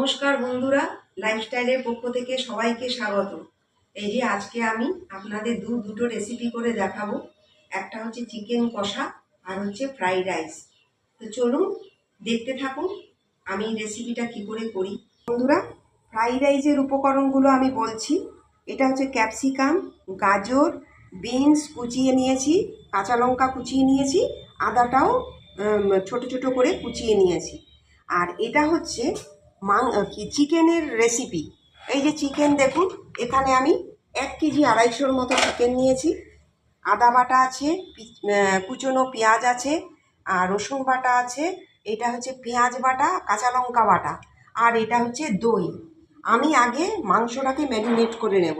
নমস্কার বন্ধুরা, লাইফস্টাইলের পক্ষ থেকে সবাইকে স্বাগত। এই যে আজকে আমি আপনাদের দুটো রেসিপি করে দেখাবো। একটা হচ্ছে চিকেন কষা আর হচ্ছে ফ্রাইড রাইস। তো চলুন দেখতে থাকুন আমি রেসিপিটা কি করে করি। বন্ধুরা, ফ্রাইড রাইসের উপকরণগুলো আমি বলছি। এটা হচ্ছে ক্যাপসিকাম, গাজর, বিনস কুচিয়ে নিয়েছি, কাঁচা লঙ্কা কুচিয়ে নিয়েছি, আদাটাও ছোট ছোট করে কুচিয়ে নিয়েছি। আর এটা হচ্ছে চিকেনের রেসিপি। এই যে চিকেন দেখুন, এখানে আমি 1 কেজি 250 মতো চিকেন নিয়েছি। আদা বাটা আছে, কুচনো পেঁয়াজ আছে, আর রসুন বাটা আছে। এটা হচ্ছে পেঁয়াজ বাটা, কাঁচা লঙ্কা বাটা, আর এটা হচ্ছে দই। আমি আগে মাংসটাকে ম্যারিনেট করে নেব।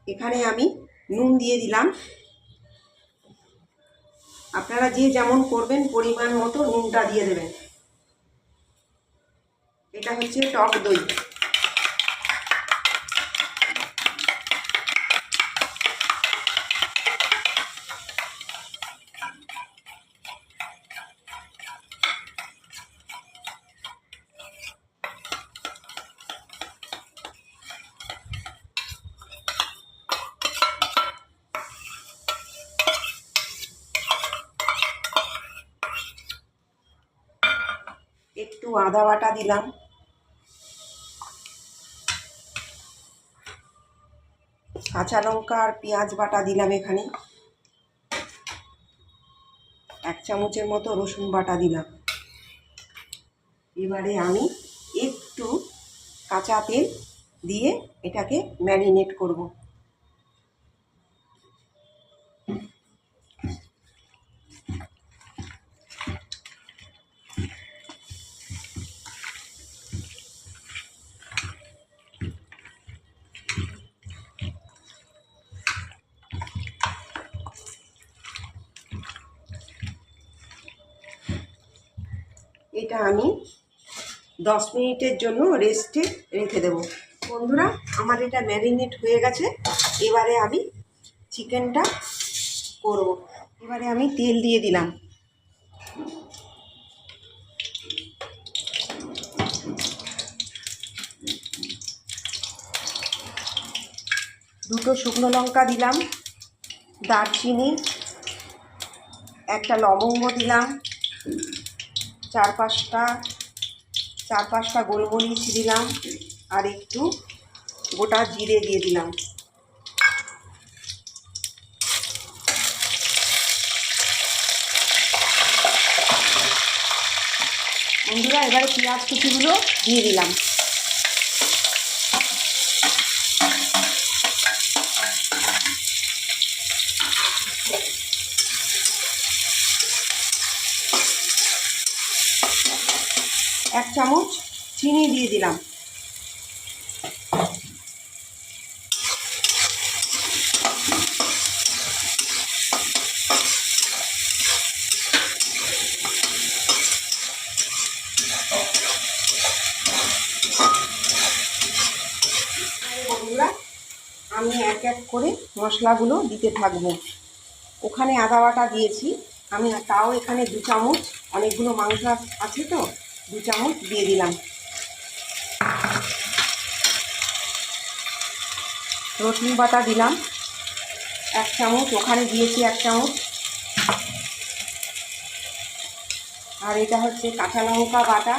এখানে আমি নুন দিয়ে দিলাম। আপনারা যে যেমন করবেন পরিমাণ মতো নুনটা দিয়ে দেবেন। এটা হচ্ছে টক দই। একটু আদা বাটা দিলাম, কাঁচা লঙ্কা আর পেঁয়াজ বাটা দিলাম। এখানে 1 চামচের মতো রসুন বাটা দিলাম। এবারে আমি একটু কাঁচা তেল দিয়ে এটাকে ম্যারিনেট করব। এটা আমি 10 মিনিটের জন্য রেস্টে রেখে দেব। বন্ধুরা, আমার এটা ম্যারিনেট হয়ে গেছে। এবারে আমি চিকেনটা করব। এবারে আমি তেল দিয়ে দিলাম। দুটো শুকনো লঙ্কা দিলাম, দারচিনি, একটা লবঙ্গ দিলাম, 4-5টা গোলমরিচ দিলাম, আর একটু গোটা জিরে দিয়ে দিলাম। বন্ধুরা, এবারে পেঁয়াজ কুচিগুলো দিয়ে দিলাম। এক চামচ চিনি দিয়ে দিলাম। বন্ধুরা, আমি এক এক করে মশলাগুলো দিতে থাকবো। ওখানে আদা বাটা দিয়েছি আমি, তাও এখানে 2 চামচ, অনেকগুলো মাংস আছে তো 2 চামচ দিয়ে দিলাম। রসুন বাটা দিলাম 1 চামচ, ওখানে দিয়েছি 1 চামচ। আর এটা হচ্ছে কাঁচা লঙ্কা বাটা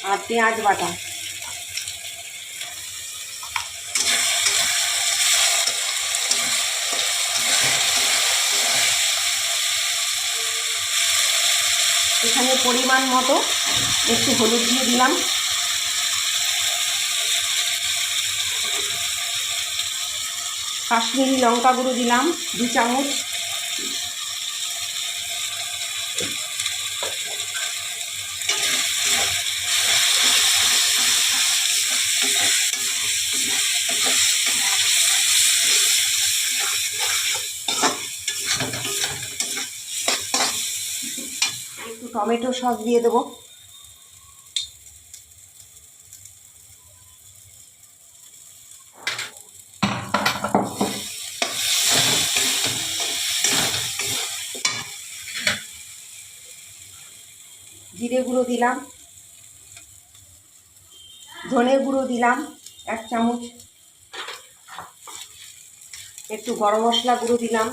আর পেঁয়াজ বাটা। এখানে পরিমাণ মতো একটু হলুদ দিয়ে দিলাম। কাশ্মীরি লঙ্কা গুঁড়ো দিলাম 2 চামচ। একটু টমেটো সস দিয়ে দেবো। জিরে গুঁড়ো দিলাম, ধনে গুঁড়ো দিলাম 1 চামচ, একটু গরম মশলা গুঁড়ো দিলাম,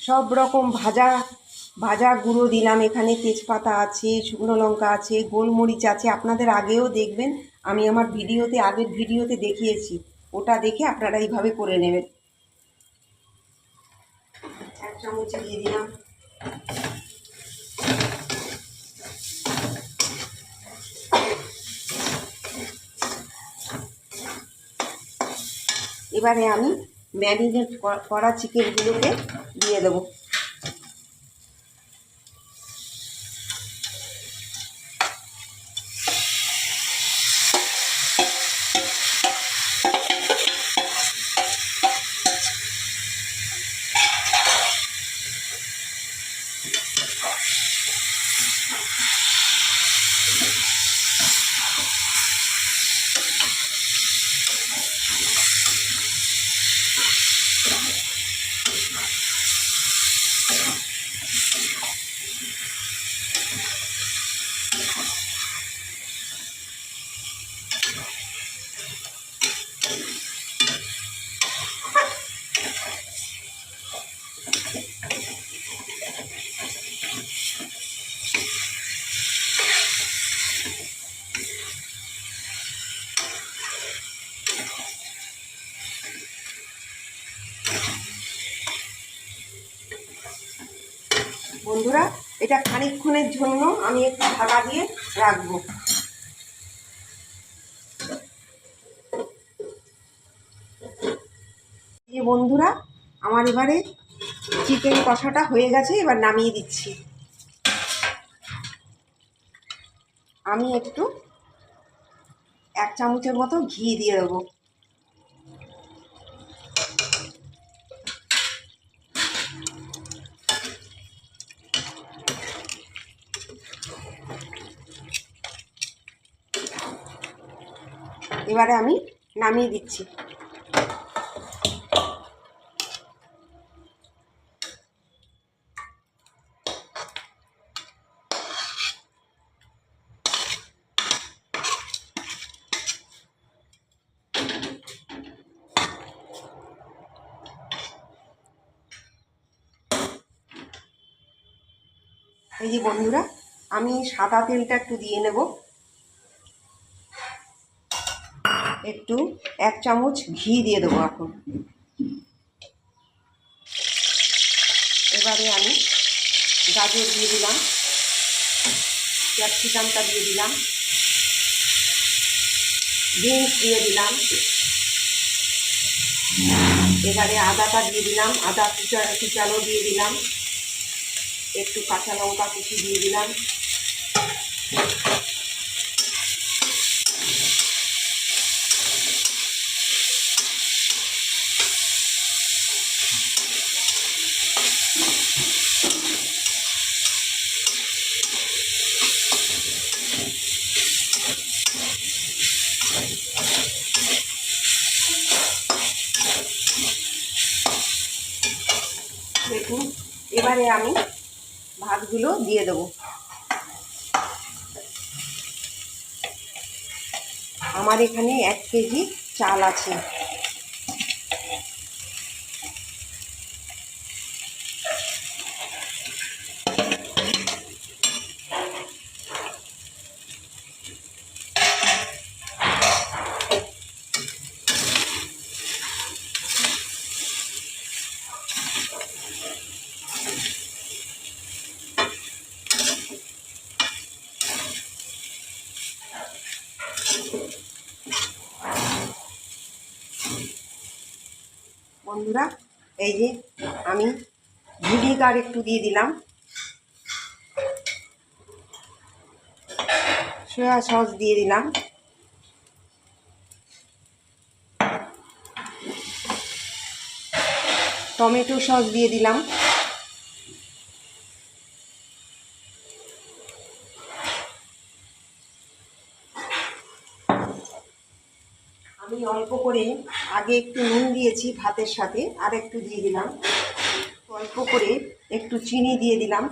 সব রকম ভাজা গুঁড়ো দিলাম। এখানে তেজপাতা আছে, শুকনো লঙ্কা আছে, গোলমরিচ আছে। আপনাদের আগেও দেখবেন, আমি আমার আগের ভিডিওতে দেখিয়েছি, ওটা দেখে আপনারা এইভাবে করে নেবেন। 1 চামচ দিয়ে দিলাম। এবারে আমি ম্যারিনেট করা চিকেনগুলোকে দিয়ে দেবো। বন্ধুরা, এটা খানিকক্ষণের জন্য আমি একটু ঢাকা দিয়ে রাখবো। এই বন্ধুরা, আমার এবারে চিকেন কষাটা হয়ে গেছে, এবার নামিয়ে দিচ্ছি। আমি একটু 1 চামচের মতো ঘি দিয়ে দেবো। এবারে আমি নামিয়ে দিচ্ছি। এই যে বন্ধুরা, আমি সাদা তেলটা একটু দিয়ে নেব, একটু 1 চামচ ঘি দিয়ে দেবো এখন। এবারে আমি গাজর দিয়ে দিলাম, ক্যাপসিকামটা দিয়ে দিলাম, বিনস দিয়ে দিলাম। এবারে আদাটা দিয়ে দিলাম, আদা কুচানো দিয়ে দিলাম, একটু কাঁচা লঙ্কা কুচি দিয়ে দিলাম। দেখুন, এবারে আমি ভাতগুলো দিয়ে দেবো। আমার এখানে 1 কেজি চাল আছে। বন্ধুরা, এই যে আমি ভিনিগার একটু দিয়ে দিলাম, সয়া সস দিয়ে দিলাম, টমেটো সস দিয়ে দিলাম, আমি অল্প করে আগে একটু নুন দিয়েছি ভাতের সাথে, আর একটু দিয়ে দিলাম। অল্প করে একটু চিনি দিয়ে দিলাম।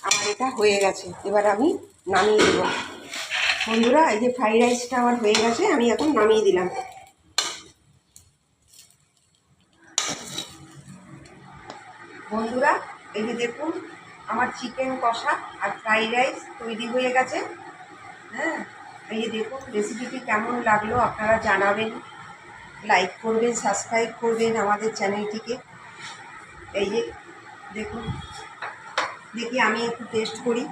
আমার এটা হয়ে গেছে, এবার আমি নামিয়ে দেব। বন্ধুরা, এই যে ফ্রাইড রাইসটা আমার হয়ে গেছে, আমি এখন নামিয়ে দিলাম। বন্ধুরা, এই যে দেখুন আমার চিকেন কষা আর ফ্রাইড রাইস তৈরি হয়ে গেছে। হ্যাঁ, এই যে দেখুন রেসিপিটি কেমন লাগলো আপনারা জানাবেন, লাইক করবেন, সাবস্ক্রাইব করবেন আমাদের চ্যানেলটিকে। এই যে দেখুন, দেখি আমি একটু টেস্ট করি।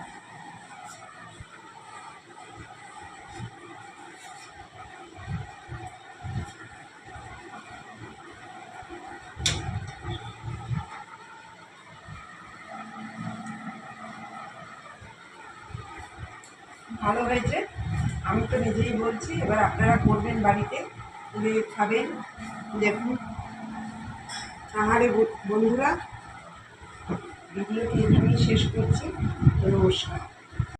ভালো হয়েছে, আমি তো নিজেই বলছি, এবার আপনারা করবেন বাড়িতে, করে খাবেন। দেখুন, আহারে বন্ধুরা, ভিডিওটি এখানেই শেষ করছি। নমস্কার।